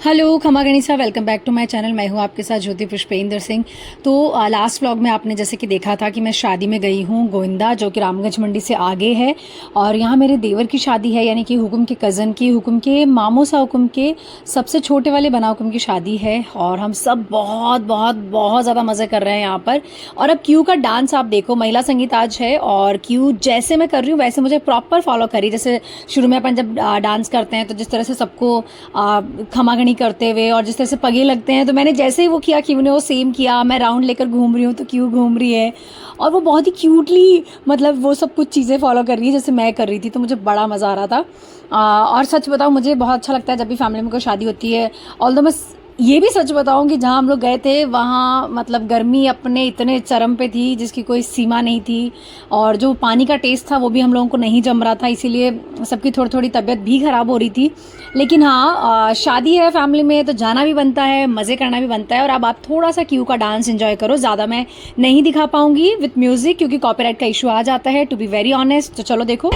Hello खमा गणिसा, welcome back to my channel. मैं हूं आपके साथ ज्योति पुष्पेंद्र सिंह। तो लास्ट व्लॉग में आपने जैसे कि देखा था कि मैं शादी में गई हूं गोविंदा, जो कि रामगंज मंडी से आगे है। और यहां मेरे देवर की शादी है, यानी कि हुकुम के कज़न की, हुकुम के मामू सा हुकुम के सबसे छोटे वाले बना हुकुम की शादी है। और हम सब बहुत बहुत बहुत ज़्यादा मज़े कर रहे हैं यहाँ पर। और अब क्यू का डांस आप देखो, महिला संगीत आज है और क्यू जैसे मैं कर रही हूँ वैसे मुझे प्रॉपर फॉलो करी। जैसे शुरू में अपन जब डांस करते हैं तो जिस तरह से सबको खमा गणी करते हुए और जिस तरह से पगे लगते हैं, तो मैंने जैसे ही वो किया क्यू ने वो सेम किया। मैं राउंड लेकर घूम रही हूँ तो क्यू घूम रही है और वो बहुत ही क्यूटली मतलब वो सब कुछ चीज़ें फॉलो कर रही है जैसे मैं कर रही थी। तो मुझे बड़ा मज़ा आ रहा था। और सच बताऊँ, मुझे बहुत अच्छा लगता है जब भी फैमिली में कोई शादी होती है। ऑल्दो मैं ये भी सच बताऊं कि जहाँ हम लोग गए थे वहाँ मतलब गर्मी अपने इतने चरम पे थी जिसकी कोई सीमा नहीं थी। और जो पानी का टेस्ट था वो भी हम लोगों को नहीं जम रहा था, इसीलिए सबकी थोड़ी थोड़ी तबीयत भी ख़राब हो रही थी। लेकिन हाँ, शादी है फैमिली में तो जाना भी बनता है, मज़े करना भी बनता है। और अब आप थोड़ा सा क्यू का डांस एंजॉय करो। ज़्यादा मैं नहीं दिखा पाऊँगी विथ म्यूज़िक क्योंकि कॉपीराइट का इशू आ जाता है, टू बी वेरी ऑनेस्ट। तो चलो देखो।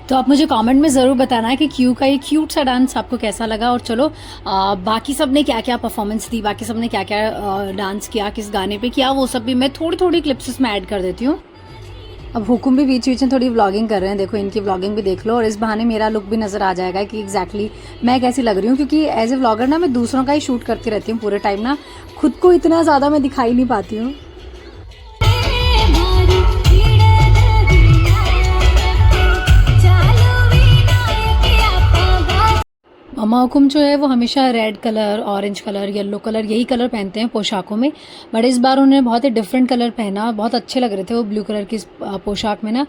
तो आप मुझे कमेंट में ज़रूर बताना है कि क्यू का ये क्यूट सा डांस आपको कैसा लगा। और चलो बाकी सब ने क्या क्या परफॉर्मेंस दी, बाकी सब ने क्या क्या डांस किया, किस गाने पे किया, वो सब भी मैं थोड़ी थोड़ी क्लिप्स इसमें ऐड कर देती हूँ। अब हुकुम भी बीच बीच में थोड़ी व्लॉगिंग कर रहे हैं, देखो इनकी व्लॉगिंग भी देख लो। और इस बहाने मेरा लुक भी नज़र आ जाएगा कि एग्जैक्टली मैं कैसी लग रही हूँ, क्योंकि एज ए व्लॉगर ना मैं दूसरों का ही शूट करती रहती हूँ पूरे टाइम ना, खुद को इतना ज़्यादा मैं दिखाई नहीं पाती हूँ। मामा हुकुम जो है वो हमेशा red colour, orange colour, yellow colour यही कलर पहनते हैं पोशाकों में। बट इस बार उन्होंने बहुत ही डिफरेंट कलर पहना, बहुत अच्छे लग रहे थे वो ब्लू कलर की पोशाक में ना।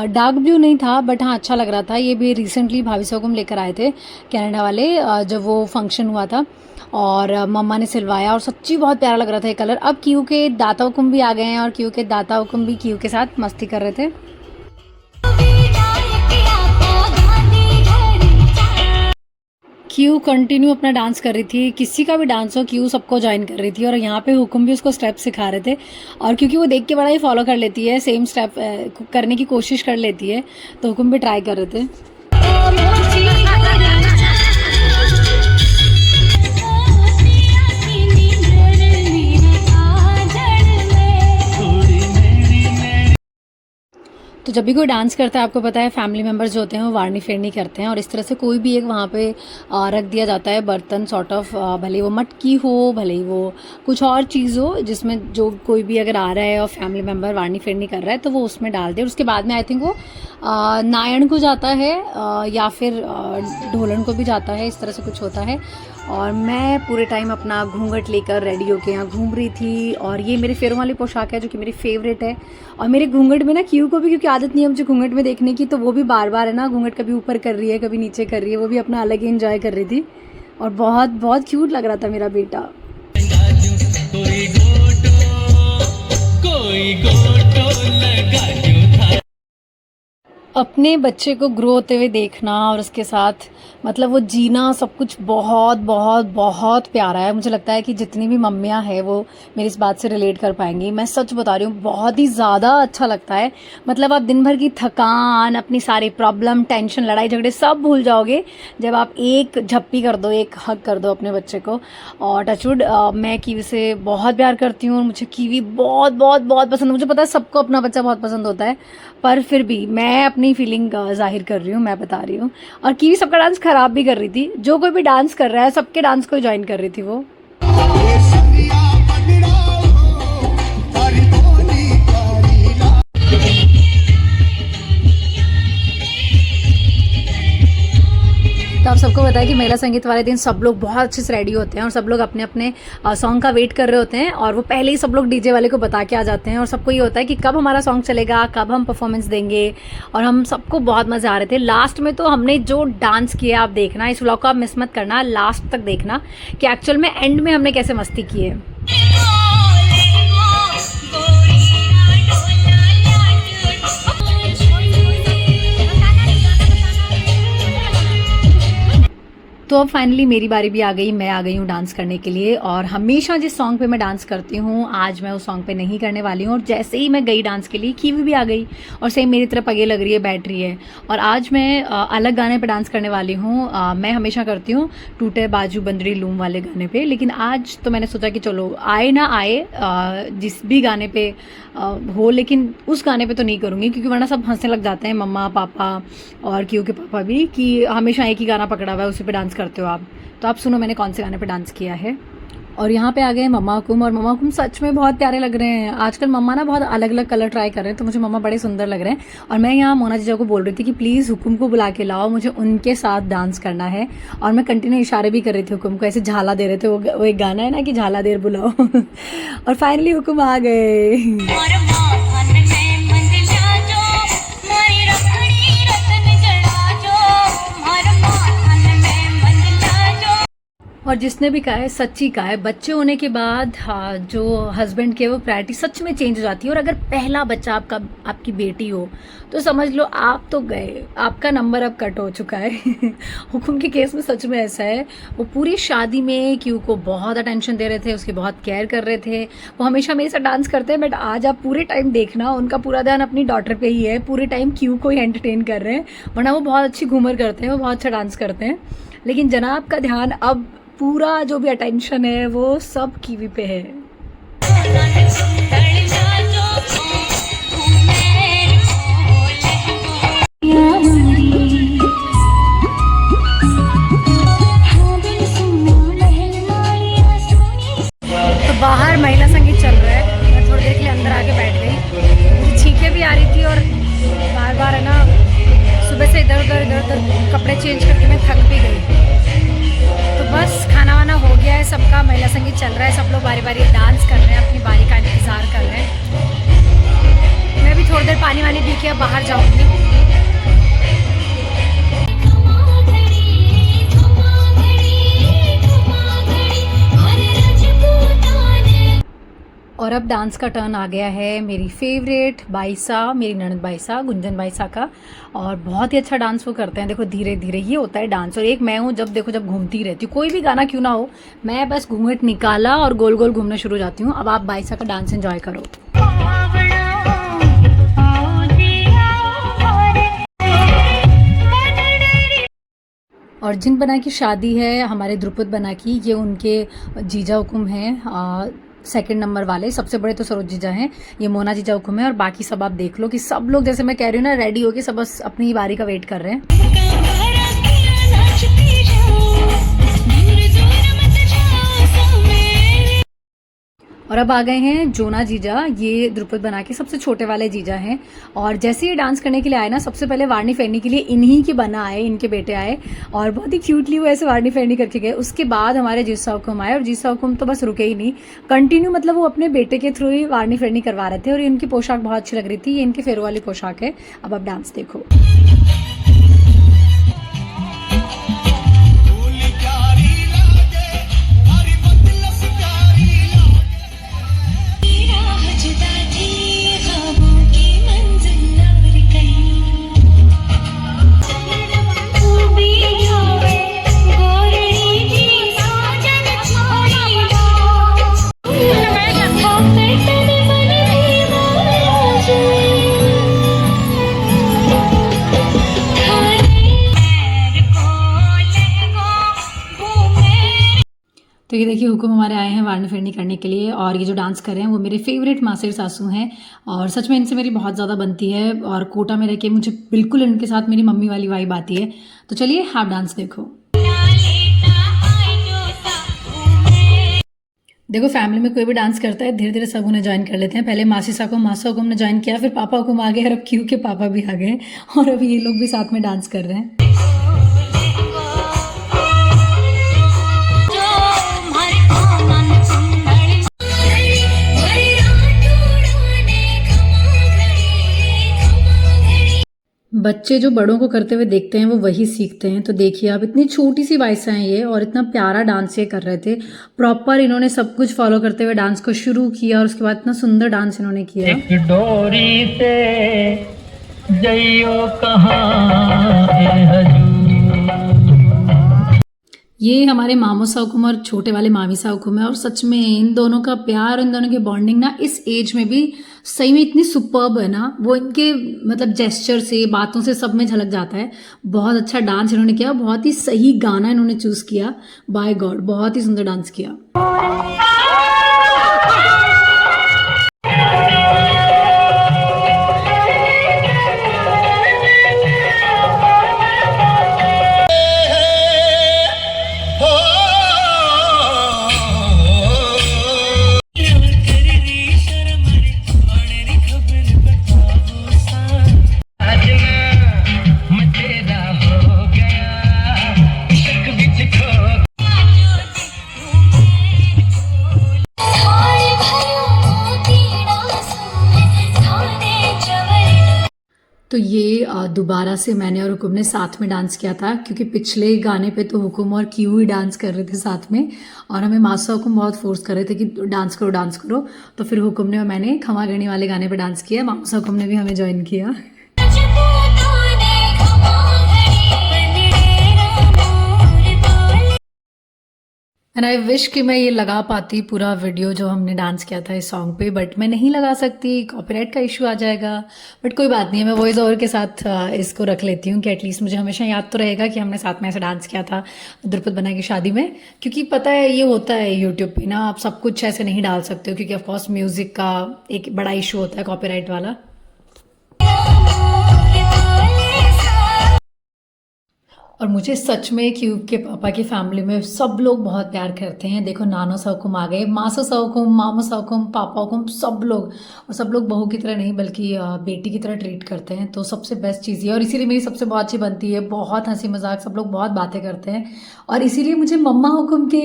डार्क ब्लू नहीं था बट हाँ अच्छा लग रहा था। ये भी रिसेंटली भाभी से हुकुम लेकर आए थे कनाडा वाले, जब वो फंक्शन हुआ था और मम्मा ने सिलवाया और सच्ची बहुत प्यारा लग रहा था ये कलर। अब क्यू के दाता हुकुम भी आ गए हैं और क्यू के दाता हुकुम भी क्यू के साथ मस्ती कर रहे थे। क्यू कंटिन्यू अपना डांस कर रही थी, किसी का भी डांस हो क्यू सबको ज्वाइन कर रही थी। और यहाँ पे हुकुम भी उसको स्टेप सिखा रहे थे। और क्योंकि वो देख के बड़ा ही फॉलो कर लेती है, सेम स्टेप करने की कोशिश कर लेती है, तो हुकुम भी ट्राई कर रहे थे। तो जब भी कोई डांस करता है, आपको पता है फैमिली मेम्बर्स जो होते हैं वो वारनी फेरनी करते हैं और इस तरह से कोई भी एक वहाँ पे रख दिया जाता है बर्तन सॉर्ट ऑफ, भले वो मटकी हो भले ही वो कुछ और चीज़ हो, जिसमें जो कोई भी अगर आ रहा है और फैमिली मेम्बर वारनी फेरनी कर रहा है तो वो उसमें डाल दे। और उसके बाद में आई थिंक वो नायण को जाता है या फिर ढोलन को भी जाता है, इस तरह से कुछ होता है। और मैं पूरे टाइम अपना घूंघट लेकर रेडी होके यहाँ घूम रही थी। और ये मेरे फेरों वाली पोशाक है जो कि मेरी फेवरेट है। और मेरे घूंघट में ना क्यू को भी क्योंकि आदत नहीं है मुझे घूंघट में देखने की, तो वो भी बार बार है ना घूंघट कभी ऊपर कर रही है कभी नीचे कर रही है, वो भी अपना अलग ही एंजॉय कर रही थी। और बहुत बहुत क्यूट लग रहा था मेरा बेटा। अपने बच्चे को ग्रो होते हुए देखना और उसके साथ मतलब वो जीना, सब कुछ बहुत बहुत बहुत प्यारा है। मुझे लगता है कि जितनी भी मम्मियाँ हैं वो मेरी इस बात से रिलेट कर पाएंगी। मैं सच बता रही हूँ, बहुत ही ज़्यादा अच्छा लगता है। मतलब आप दिन भर की थकान, अपनी सारी प्रॉब्लम, टेंशन, लड़ाई झगड़े सब भूल जाओगे जब आप एक झप्पी कर दो, एक हग कर दो अपने बच्चे को। और टचवुड, मैं कीवी से बहुत प्यार करती हूँ और मुझे कीवी बहुत बहुत बहुत पसंद है। मुझे पता है सबको अपना बच्चा बहुत पसंद होता है, पर फिर भी मैं अपनी फीलिंग जाहिर कर रही हूँ, मैं बता रही हूँ। और कीवी सबका डांस खराब भी कर रही थी, जो कोई भी डांस कर रहा है सबके डांस को ज्वाइन कर रही थी वो। तो आप सबको पता है कि महिला संगीत वाले दिन सब लोग बहुत अच्छे से रेडी होते हैं और सब लोग अपने अपने सॉन्ग का वेट कर रहे होते हैं। और वो पहले ही सब लोग डीजे वाले को बता के आ जाते हैं और सबको ये होता है कि कब हमारा सॉन्ग चलेगा, कब हम परफॉर्मेंस देंगे। और हम सबको बहुत मज़े आ रहे थे। लास्ट में तो हमने जो डांस किया, आप देखना इस व्लॉग को, आप मिस मत करना, लास्ट तक देखना कि एक्चुअल में एंड में हमने कैसे मस्ती की है। तो अब फाइनली मेरी बारी भी आ गई, मैं आ गई हूँ डांस करने के लिए। और हमेशा जिस सॉन्ग पे मैं डांस करती हूँ आज मैं उस सॉन्ग पे नहीं करने वाली हूँ। और जैसे ही मैं गई डांस के लिए कीवी भी आ गई और सेम मेरी तरफ आगे लग रही है, बैठ रही है। और आज मैं अलग गाने पे डांस करने वाली हूँ। मैं हमेशा करती हूँ टूटे बाजू बंदरी लूम वाले गाने पे, लेकिन आज तो मैंने सोचा कि चलो आए ना आए जिस भी गाने पे हो, लेकिन उस गाने पे तो नहीं करूँगी क्योंकि वरना सब हंसने लग जाते हैं, मम्मा पापा और क्यू के पापा भी, कि हमेशा एक ही गाना पकड़ा हुआ है उसी पे डांस करते हो आप। तो आप सुनो मैंने कौन से गाने पे डांस किया है। और यहाँ पे आ गए मम्मा हुकुम, और मम्मा हुकुम सच में बहुत प्यारे लग रहे हैं। आजकल मम्मा ना बहुत अलग अलग कलर ट्राई कर रहे हैं, तो मुझे मम्मा बड़े सुंदर लग रहे हैं। और मैं यहाँ मोना जीजा को बोल रही थी कि प्लीज़ हुकुम को बुला के लाओ, मुझे उनके साथ डांस करना है। और मैं कंटिन्यू इशारे भी कर रही थी हुकुम को, ऐसे झाला दे रहे थे। वो एक गाना है ना कि झाला देर बुलाओ और फाइनली हुकुम आ गए। और जिसने भी कहा है सच्ची कहा है, बच्चे होने के बाद जो हस्बैंड के वो प्रायोरिटी सच में चेंज हो जाती है। और अगर पहला बच्चा आपकी बेटी हो तो समझ लो आप तो गए, आपका नंबर अब कट हो चुका है हुकुम के केस में सच में ऐसा है। वो पूरी शादी में क्यू को बहुत अटेंशन दे रहे थे, उसकी बहुत केयर कर रहे थे। वो हमेशा मेरे साथ डांस करते हैं, बट आज आप पूरे टाइम देखना उनका पूरा ध्यान अपनी डॉटर पे ही है, पूरे टाइम क्यू को ही एंटरटेन कर रहे हैं। वरना वो बहुत अच्छी घूमर करते हैं, वो बहुत अच्छा डांस करते हैं, लेकिन जनाब का ध्यान अब पूरा जो भी अटेंशन है वो सब कीवी पे है। तो बाहर महिला संगीत चल रहा है, मैं थोड़ी देर के लिए अंदर आके बैठ गई। मुझे छींकें भी आ रही थी और बार बार है ना, सुबह से इधर उधर कपड़े चेंज करके मैं थक भी गई। तो बस खाना वाना हो गया है सबका, महिला संगीत चल रहा है, सब लोग बारी बारी डांस कर रहे हैं, अपनी बारी का इंतज़ार कर रहे हैं। मैं भी थोड़ी देर पानी वानी पी के अब बाहर जाऊँगी। और अब डांस का टर्न आ गया है मेरी फेवरेट बाईसा, मेरी ननद बाईसा, गुंजन बाईसा का। और बहुत ही अच्छा डांस वो करते हैं। देखो धीरे धीरे ये होता है डांस। और एक मैं हूँ, जब देखो जब घूमती रहती हूँ, कोई भी गाना क्यों ना हो, मैं बस घूंघट निकाला और गोल गोल घूमना शुरू हो जाती हूँ। अब आप बाईसा का डांस एंजॉय करो। और जिन बना की शादी है हमारे द्रुपद बना की, ये उनके जीजा हुकुम हैं, सेकंड नंबर वाले। सबसे बड़े तो सरोज जीजा हैं, ये मोना जीजा हुकुम है। और बाकी सब आप देख लो कि सब लोग जैसे मैं कह रही हूँ ना, रेडी होके सब बस अपनी बारी का वेट कर रहे हैं। और अब आ गए हैं जोना जीजा, ये द्रुपद बना के सबसे छोटे वाले जीजा हैं। और जैसे ये डांस करने के लिए आए ना, सबसे पहले वारनी फेरनी के लिए इन्हीं के बना आए, इनके बेटे आए और बहुत ही क्यूटली वो ऐसे वारनी फेरनी करके गए। उसके बाद हमारे जीसा हुकुम आए, और जीसा हुकुम तो बस रुके ही नहीं, कंटिन्यू मतलब वो अपने बेटे के थ्रू ही वारनी फेरनी करवा रहे थे। और इनकी पोशाक बहुत अच्छी लग रही थी, ये इनकी फेरो वाली पोशाक है। अब आप डांस देखो। तो ये देखिए हुकुम हमारे आए हैं वारनी फेरनी करने के लिए। और ये जो डांस कर रहे हैं वो मेरे फेवरेट मासिर सासू हैं, और सच में इनसे मेरी बहुत ज़्यादा बनती है। और कोटा में रह के मुझे बिल्कुल इनके साथ मेरी मम्मी वाली वाइब आती है। तो चलिए आप डांस देखो। देखो फैमिली में कोई भी डांस करता है धीरे धीरे सब उन्हें ज्वाइन कर लेते हैं। पहले मासी साको मासा हुकुम ने ज्वाइन किया, फिर पापा हुकुम आ गए, और अब क्यू के पापा भी आ गए, और अब ये लोग भी साथ में डांस कर रहे हैं। बच्चे जो बड़ों को करते हुए देखते हैं वो वही सीखते हैं। तो देखिए आप, इतनी छोटी सी बाईसा हैं ये, और इतना प्यारा डांस ये कर रहे थे। प्रॉपर इन्होंने सब कुछ फॉलो करते हुए डांस को शुरू किया, और उसके बाद इतना सुंदर डांस इन्होंने किया। एक डोरी से जइयो कहाँ है हजूर। ये हमारे मामू साहुकुम और छोटे वाले मामी साहुकुम है, और सच में इन दोनों का प्यार, इन दोनों की बॉन्डिंग ना इस एज में भी सही में इतनी सुपर्ब है ना। वो इनके मतलब जेस्चर से, बातों से, सब में झलक जाता है। बहुत अच्छा डांस इन्होंने किया, बहुत ही सही गाना इन्होंने चूज किया। बाय गॉड, बहुत ही सुंदर डांस किया। आज मैं तेरा हो गया, इश्क विच खो तो ये दोबारा से मैंने और हुकुम ने साथ में डांस किया था, क्योंकि पिछले गाने पे तो हुकुम और क्यू ही डांस कर रहे थे साथ में, और हमें मासा हुकुम बहुत फोर्स कर रहे थे कि डांस करो डांस करो। तो फिर हुकुम ने और मैंने खमा गणी वाले गाने पे डांस किया, मासा हुकुम ने भी हमें ज्वाइन किया। एंड आई विश कि मैं ये लगा पाती पूरा वीडियो जो हमने डांस किया था इस सॉन्ग पे, बट मैं नहीं लगा सकती, कॉपीराइट का इशू आ जाएगा। बट कोई बात नहीं है, मैं वॉइस ओवर के साथ इसको रख लेती हूँ कि एटलीस्ट मुझे हमेशा याद तो रहेगा कि हमने साथ में ऐसा डांस किया था द्रुपद बना की शादी में। क्योंकि पता है ये होता है यूट्यूब पे ना, आप सब कुछ ऐसे नहीं डाल सकते हो, क्योंकि ऑफकोर्स म्यूजिक का एक बड़ा इशू होता है कॉपीराइट वाला। और मुझे सच में क्यूब के पापा की फैमिली में सब लोग बहुत प्यार करते हैं। देखो नानो साहुकुम आ गए, मासो साहुकुम, मामू साहुकुम, पापा हुकुम, सब लोग। और सब लोग बहू की तरह नहीं बल्कि बेटी की तरह ट्रीट करते हैं, तो सबसे बेस्ट चीज़ ये। और इसीलिए मेरी सबसे बहुत अच्छी बनती है, बहुत हंसी मजाक, सब लोग बहुत बातें करते हैं। और इसीलिए मुझे मम्मा हुकुम के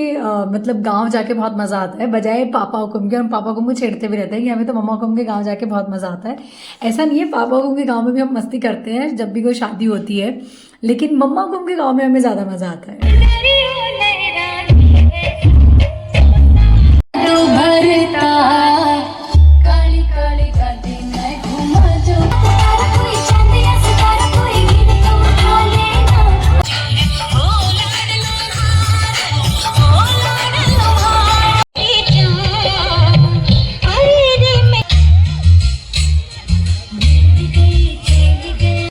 मतलब गाँव जाके बहुत मज़ा आता है, बजाय पापा हुकुम के। हम पापा हुकुम को छेड़ते भी रहते हैं कि हमें तो मम्मा हुकुम के गाँव जाके बहुत मज़ा आता है। ऐसा नहीं है, पापा हुकुम के गाँव में भी हम मस्ती करते हैं जब भी कोई शादी होती है, लेकिन मम्मा हुकुम के गाँव में हमें ज़्यादा मज़ा आता है।